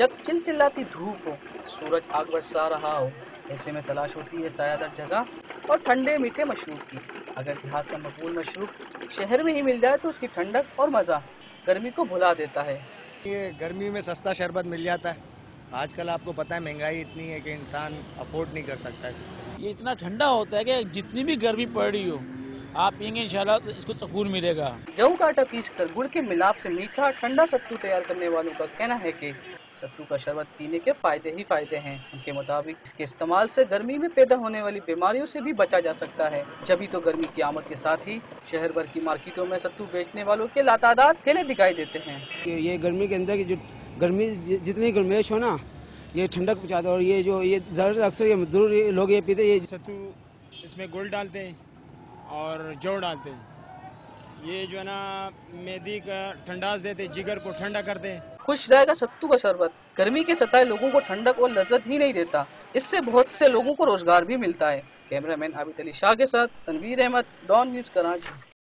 जब चिलचिलाती धूप हो, सूरज आग बरसा रहा हो, ऐसे में तलाश होती है सायादार जगह और ठंडे मीठे मशरूब की। अगर देहात का मकबूल मशरूब शहर में ही मिल जाए तो उसकी ठंडक और मज़ा गर्मी को भुला देता है। ये गर्मी में सस्ता शरबत मिल जाता है। आजकल आपको पता है महंगाई इतनी है कि इंसान अफोर्ड नहीं कर सकता है। ये इतना ठंडा होता है कि जितनी भी गर्मी पड़ रही हो आप पियेंगे इंशाल्लाह तो इसको सुकून मिलेगा। जऊ का आटा पीस कर गुड़ के मिलाप से मीठा ठंडा सत्तू तैयार करने वालों का कहना है कि सत्तू का शरबत पीने के फायदे ही फायदे हैं। उनके मुताबिक इसके इस्तेमाल से गर्मी में पैदा होने वाली बीमारियों से भी बचा जा सकता है। जब तो गर्मी की आमद के साथ ही शहर भर की मार्केटों में सत्तू बेचने वालों के लातादार ठेले दिखाई देते हैं। ये गर्मी के अंदर की जो गर्मी जितनी गर्मेश हो ना, ये ठंडक पहुँचाता है। और ये जो ये ज़्यादातर अक्सर ये मजदूर लोग ये पीते, ये सत्तू इसमें गुड़ डालते हैं और जौ डालते हैं। ये जो है ना मेदी का ठंडास देते, जिगर को ठंडा करते हैं। खुश जाएगा सत्तू का शरबत गर्मी के सताए लोगों को ठंडक और लज्जत ही नहीं देता, इससे बहुत से लोगों को रोजगार भी मिलता है। कैमरामैन आबिद अली शाह के साथ तनवीर अहमद, डॉन न्यूज़, कराची।